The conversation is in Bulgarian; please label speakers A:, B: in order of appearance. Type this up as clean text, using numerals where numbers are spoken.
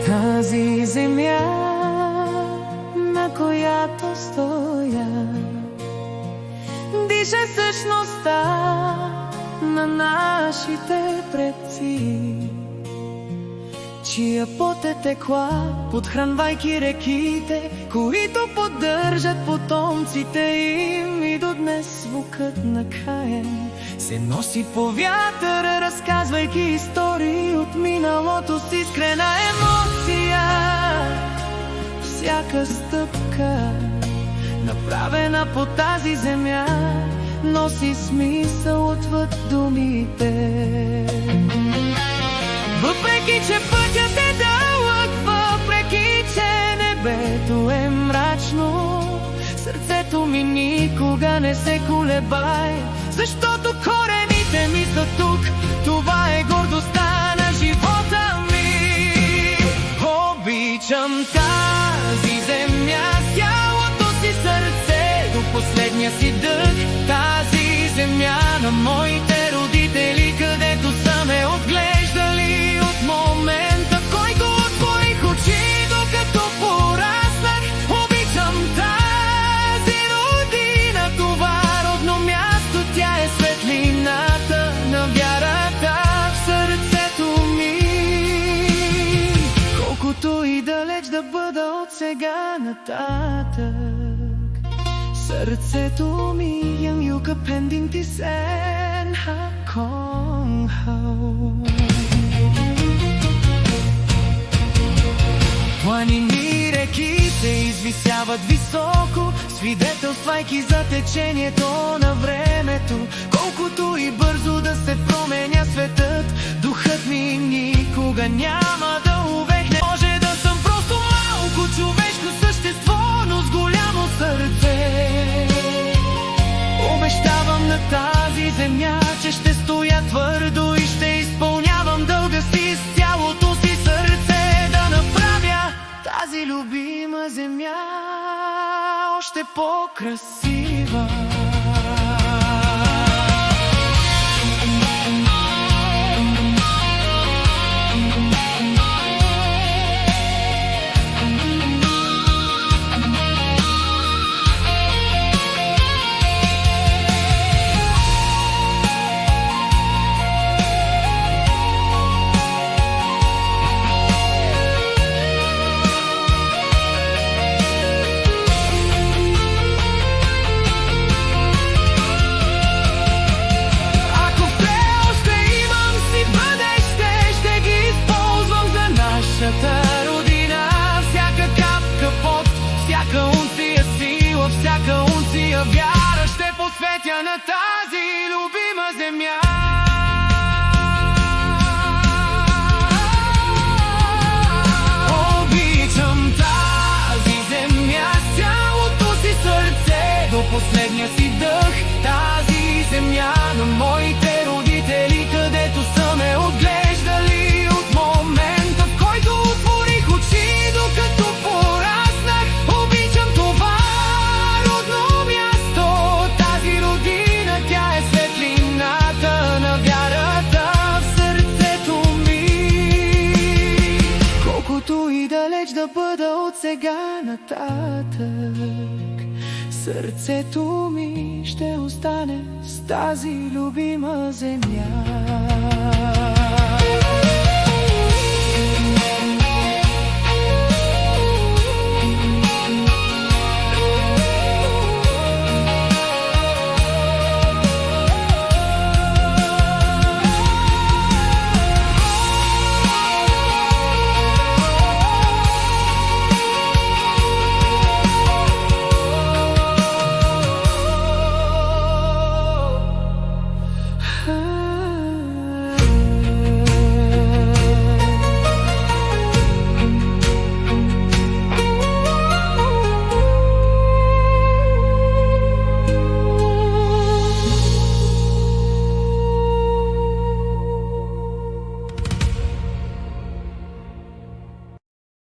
A: Тази земя, на която стоя, диша същността на нашите предци, чия пот е текла, подхранвайки реките, които поддържат потомците им. И до днес звукът на Каен се носи по вятъра, разказвайки истории от миналото с искрена емоция. Всяка стъпка, направена по тази земя, носи смисъл отвъд думите. Въпреки че пътят е дълъг, въпреки че небето е мрачно, сърцето ми никога не се колебае, защото корените ми са тук. Това е гордостта на живота ми. Обичам тази земя с цялото си сърце, до последния си дъх. Тази земя на моите родители, където са ме отглеждали от момента, в който отворих очи, докато пораснах. Обичам тази родина, това родно място. Тя е светлината на вярата в сърцето ми. Колкото и далеч да бъда от сега нататък, сърцето ми yangอยู่กับแผ่นดินที่แสนหักของเฮา Планини и реки се извисяват високо, свидетелствайки за течението на времето. Колкото и бързо да се променя светът, духът ми никога няма да увехне. Може да съм просто малко човешко същество, но с голямо сърце. Обещавам на тази земя, че ще стоя твърдо и ще изпълнявам дълга си с цялото си сърце, да направя тази любима земя още по-красива. Родина, всяка капка пот, всяка унция сила, всяка унция вяра ще посветя на тази любима земя. Обичам тази земя с цялото си сърце, до последния си дъх. Тази земя на моите родители, където са ме отглеждали от момента, в който отворих очи, докато пораснах. Обичам това родно място, тази родина. Тя е светлината на вярата в сърцето ми. Колкото и далеч да бъда от сега нататък, сърцето ми ще остане с тази любима земя.